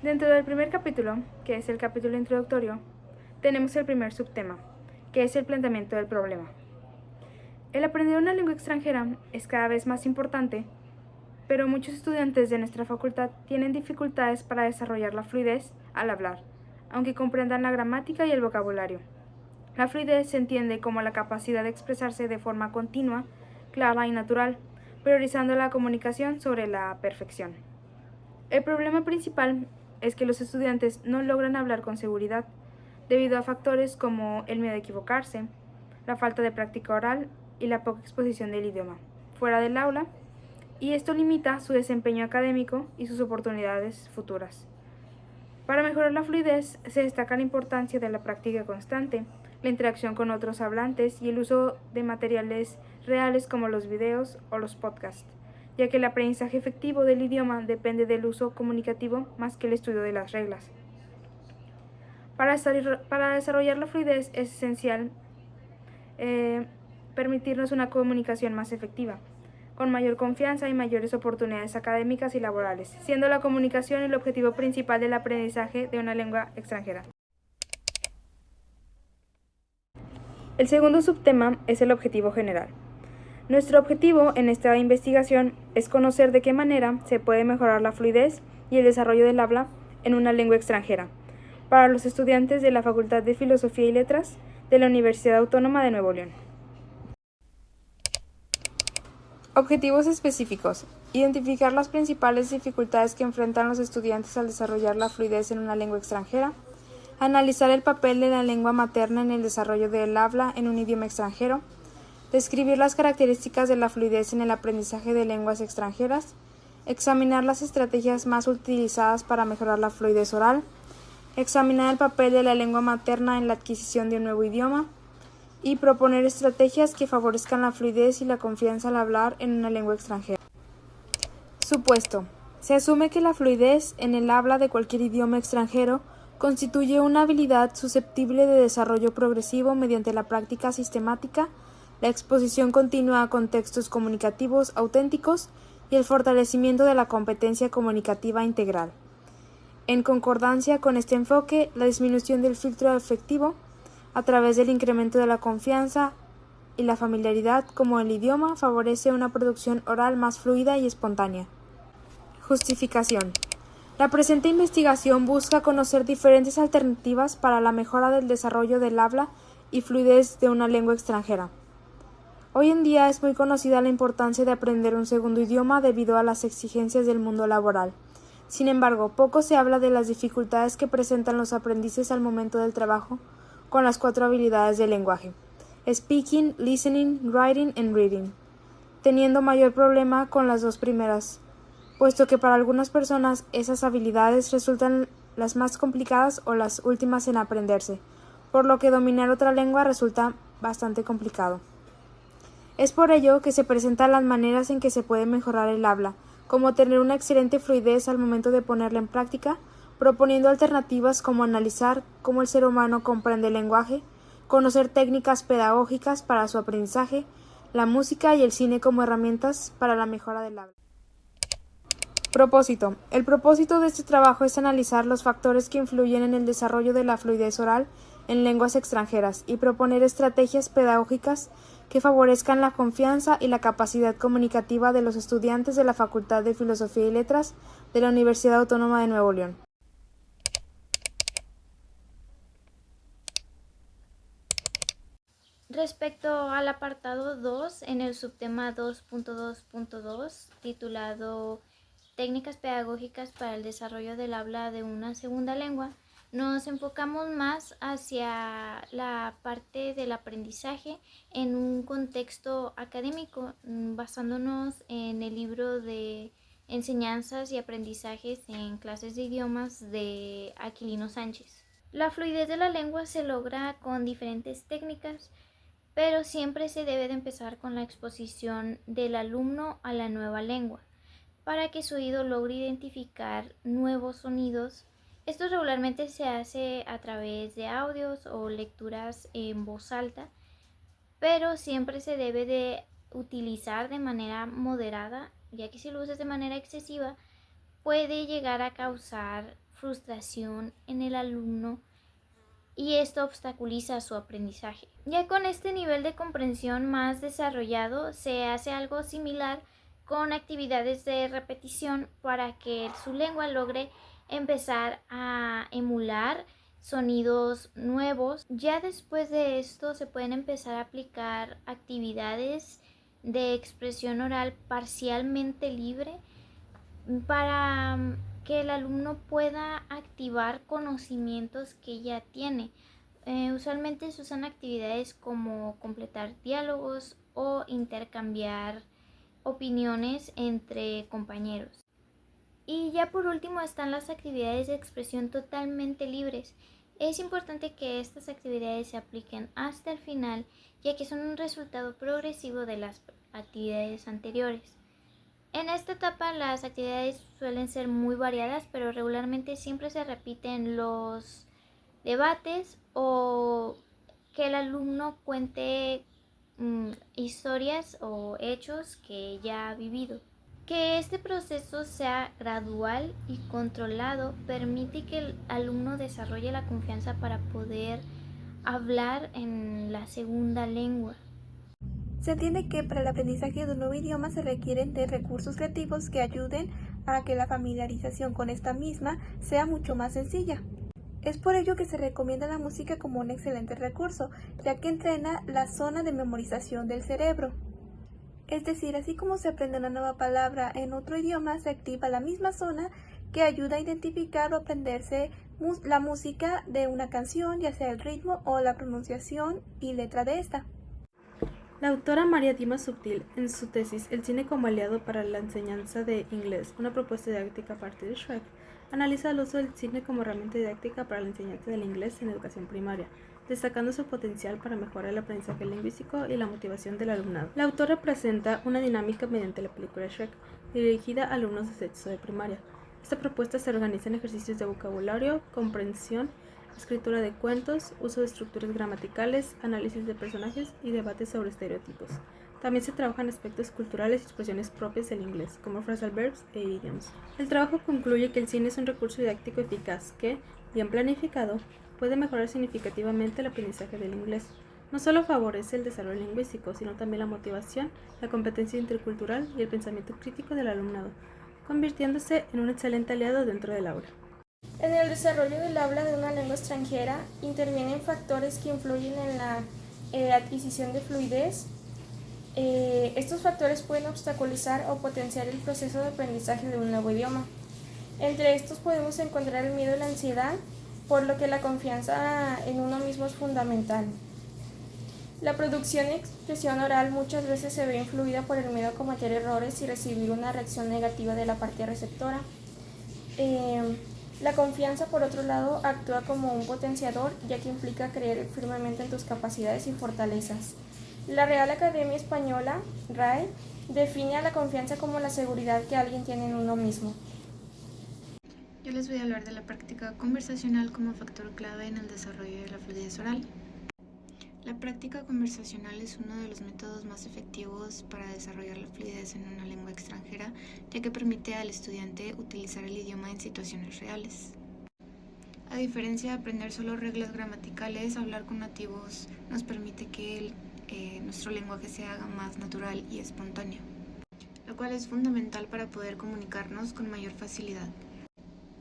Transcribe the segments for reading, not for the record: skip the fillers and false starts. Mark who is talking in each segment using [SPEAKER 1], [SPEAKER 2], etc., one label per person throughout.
[SPEAKER 1] Dentro del primer capítulo, que es el capítulo introductorio, tenemos el primer subtema, que es el planteamiento del problema. El aprender una lengua extranjera es cada vez más importante, pero muchos estudiantes de nuestra facultad tienen dificultades para desarrollar la fluidez al hablar, aunque comprendan la gramática y el vocabulario. La fluidez se entiende como la capacidad de expresarse de forma continua, clara y natural, priorizando la comunicación sobre la perfección. El problema principal es que los estudiantes no logran hablar con seguridad, debido a factores como el miedo a equivocarse, la falta de práctica oral y la poca exposición del idioma fuera del aula, y esto limita su desempeño académico y sus oportunidades futuras. Para mejorar la fluidez se destaca la importancia de la práctica constante, la interacción con otros hablantes y el uso de materiales reales como los videos o los podcasts, ya que el aprendizaje efectivo del idioma depende del uso comunicativo más que el estudio de las reglas. Para desarrollar la fluidez es esencial permitirnos una comunicación más efectiva, con mayor confianza y mayores oportunidades académicas y laborales, siendo la comunicación el objetivo principal del aprendizaje de una lengua extranjera. El segundo subtema es el objetivo general. Nuestro objetivo en esta investigación es conocer de qué manera se puede mejorar la fluidez y el desarrollo del habla en una lengua extranjera para los estudiantes de la Facultad de Filosofía y Letras de la Universidad Autónoma de Nuevo León. Objetivos específicos. Identificar las principales dificultades que enfrentan los estudiantes al desarrollar la fluidez en una lengua extranjera. Analizar el papel de la lengua materna en el desarrollo del habla en un idioma extranjero. Describir las características de la fluidez en el aprendizaje de lenguas extranjeras. Examinar las estrategias más utilizadas para mejorar la fluidez oral. Examinar el papel de la lengua materna en la adquisición de un nuevo idioma. Y proponer estrategias que favorezcan la fluidez y la confianza al hablar en una lengua extranjera. Supuesto. Se asume que la fluidez en el habla de cualquier idioma extranjero constituye una habilidad susceptible de desarrollo progresivo mediante la práctica sistemática, la exposición continua a contextos comunicativos auténticos y el fortalecimiento de la competencia comunicativa integral. En concordancia con este enfoque, la disminución del filtro afectivo a través del incremento de la confianza y la familiaridad como el idioma favorece una producción oral más fluida y espontánea. Justificación. La presente investigación busca conocer diferentes alternativas para la mejora del desarrollo del habla y fluidez de una lengua extranjera. Hoy en día es muy conocida la importancia de aprender un segundo idioma debido a las exigencias del mundo laboral. Sin embargo, poco se habla de las dificultades que presentan los aprendices al momento del trabajo con las 4 habilidades del lenguaje: speaking, listening, writing and reading, teniendo mayor problema con las 2 primeras, puesto que para algunas personas esas habilidades resultan las más complicadas o las últimas en aprenderse, por lo que dominar otra lengua resulta bastante complicado. Es por ello que se presentan las maneras en que se puede mejorar el habla, como tener una excelente fluidez al momento de ponerla en práctica, proponiendo alternativas como analizar cómo el ser humano comprende el lenguaje, conocer técnicas pedagógicas para su aprendizaje, la música y el cine como herramientas para la mejora del habla. Propósito. El propósito de este trabajo es analizar los factores que influyen en el desarrollo de la fluidez oral en lenguas extranjeras y proponer estrategias pedagógicas que favorezcan la confianza y la capacidad comunicativa de los estudiantes de la Facultad de Filosofía y Letras de la Universidad Autónoma de Nuevo León.
[SPEAKER 2] Respecto al apartado 2, en el subtema 2.2.2, titulado Técnicas pedagógicas para el desarrollo del habla de una segunda lengua, nos enfocamos más hacia la parte del aprendizaje en un contexto académico, basándonos en el libro de Enseñanzas y Aprendizajes en Clases de Idiomas de Aquilino Sánchez. La fluidez de la lengua se logra con diferentes técnicas, pero siempre se debe de empezar con la exposición del alumno a la nueva lengua, para que su oído logre identificar nuevos sonidos. Esto regularmente se hace a través de audios o lecturas en voz alta, pero siempre se debe de utilizar de manera moderada, ya que si lo usas de manera excesiva puede llegar a causar frustración en el alumno y esto obstaculiza su aprendizaje. Ya con este nivel de comprensión más desarrollado se hace algo similar con actividades de repetición para que su lengua logre empezar a emular sonidos nuevos. Ya después de esto se pueden empezar a aplicar actividades de expresión oral parcialmente libre para que el alumno pueda activar conocimientos que ya tiene. Usualmente se usan actividades como completar diálogos o intercambiar opiniones entre compañeros. Y ya por último están las actividades de expresión totalmente libres. Es importante que estas actividades se apliquen hasta el final, ya que son un resultado progresivo de las actividades anteriores. En esta etapa las actividades suelen ser muy variadas, pero regularmente siempre se repiten los debates o que el alumno cuente historias o hechos que ya ha vivido. Que este proceso sea gradual y controlado permite que el alumno desarrolle la confianza para poder hablar en la segunda lengua.
[SPEAKER 1] Se entiende que para el aprendizaje de un nuevo idioma se requieren de recursos creativos que ayuden a que la familiarización con esta misma sea mucho más sencilla. Es por ello que se recomienda la música como un excelente recurso, ya que entrena la zona de memorización del cerebro. Es decir, así como se aprende una nueva palabra en otro idioma, se activa la misma zona que ayuda a identificar o aprenderse la música de una canción, ya sea el ritmo o la pronunciación y letra de esta. La autora María Dimas Subtil, en su tesis El cine como aliado para la enseñanza de inglés, una propuesta didáctica a partir de Shrek, analiza el uso del cine como herramienta didáctica para la enseñanza del inglés en educación primaria, destacando su potencial para mejorar el aprendizaje lingüístico y la motivación del alumnado. La autora presenta una dinámica mediante la película Shrek, dirigida a alumnos de sexto de primaria. Esta propuesta se organiza en ejercicios de vocabulario, comprensión, escritura de cuentos, uso de estructuras gramaticales, análisis de personajes y debates sobre estereotipos. También se trabajan aspectos culturales y expresiones propias del inglés, como phrasal verbs e idioms. El trabajo concluye que el cine es un recurso didáctico eficaz que, bien planificado, puede mejorar significativamente el aprendizaje del inglés. No solo favorece el desarrollo lingüístico, sino también la motivación, la competencia intercultural y el pensamiento crítico del alumnado, convirtiéndose en un excelente aliado dentro del aula. En el desarrollo del habla de una lengua extranjera intervienen factores que influyen en la adquisición de fluidez. Estos factores pueden obstaculizar o potenciar el proceso de aprendizaje de un nuevo idioma. Entre estos podemos encontrar el miedo y la ansiedad, por lo que la confianza en uno mismo es fundamental. La producción y expresión oral muchas veces se ve influida por el miedo a cometer errores y recibir una reacción negativa de la parte receptora. La confianza, por otro lado, actúa como un potenciador, ya que implica creer firmemente en tus capacidades y fortalezas. La Real Academia Española, RAE, define a la confianza como la seguridad que alguien tiene en uno mismo.
[SPEAKER 3] Yo les voy a hablar de la práctica conversacional como factor clave en el desarrollo de la fluidez oral. La práctica conversacional es uno de los métodos más efectivos para desarrollar la fluidez en una lengua extranjera, ya que permite al estudiante utilizar el idioma en situaciones reales. A diferencia de aprender solo reglas gramaticales, hablar con nativos nos permite que nuestro lenguaje se haga más natural y espontáneo, lo cual es fundamental para poder comunicarnos con mayor facilidad.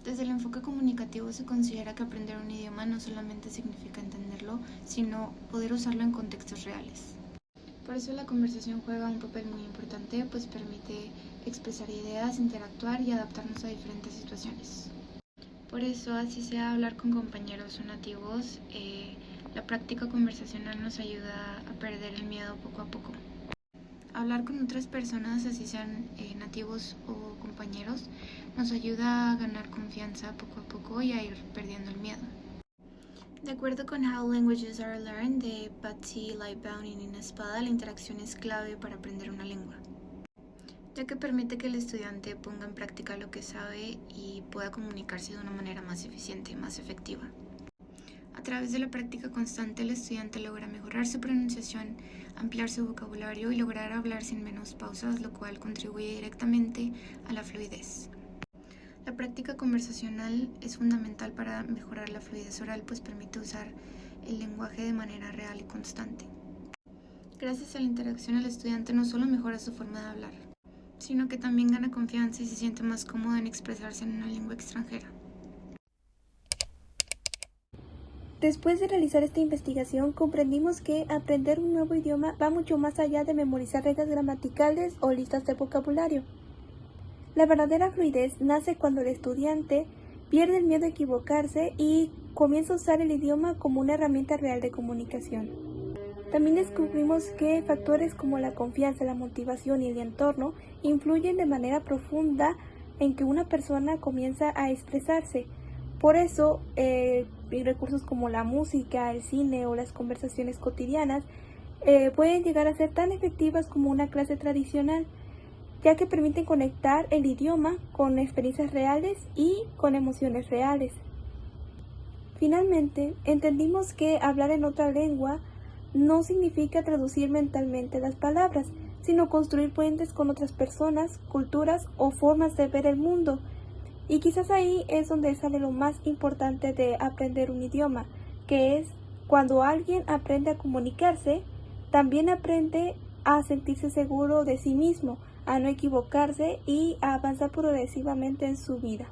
[SPEAKER 3] Desde el enfoque comunicativo se considera que aprender un idioma no solamente significa entenderlo, sino poder usarlo en contextos reales. Por eso la conversación juega un papel muy importante, pues permite expresar ideas, interactuar y adaptarnos a diferentes situaciones. Por eso, así sea hablar con compañeros o nativos, la práctica conversacional nos ayuda a perder el miedo poco a poco. Hablar con otras personas, así sean nativos o compañeros, nos ayuda a ganar confianza poco a poco y a ir perdiendo el miedo. De acuerdo con How Languages Are Learned de Patsy Lightbound y Nina Espada, la interacción es clave para aprender una lengua, ya que permite que el estudiante ponga en práctica lo que sabe y pueda comunicarse de una manera más eficiente y más efectiva. A través de la práctica constante, el estudiante logra mejorar su pronunciación, ampliar su vocabulario y lograr hablar sin menos pausas, lo cual contribuye directamente a la fluidez. La La práctica conversacional es fundamental para mejorar la fluidez oral, pues permite usar el lenguaje de manera real y constante. Gracias a la interacción, el estudiante no solo mejora su forma de hablar, sino que también gana confianza y se siente más cómodo en expresarse en una lengua extranjera.
[SPEAKER 4] Después de realizar esta investigación, comprendimos que aprender un nuevo idioma va mucho más allá de memorizar reglas gramaticales o listas de vocabulario. La verdadera fluidez nace cuando el estudiante pierde el miedo a equivocarse y comienza a usar el idioma como una herramienta real de comunicación. También descubrimos que factores como la confianza, la motivación y el entorno influyen de manera profunda en que una persona comienza a expresarse. Por eso, recursos como la música, el cine o las conversaciones cotidianas pueden llegar a ser tan efectivas como una clase tradicional, ya que permiten conectar el idioma con experiencias reales y con emociones reales. Finalmente, entendimos que hablar en otra lengua no significa traducir mentalmente las palabras, sino construir puentes con otras personas, culturas o formas de ver el mundo. Y quizás ahí es donde sale lo más importante de aprender un idioma, que es cuando alguien aprende a comunicarse, también aprende a sentirse seguro de sí mismo, a no equivocarse y a avanzar progresivamente en su vida.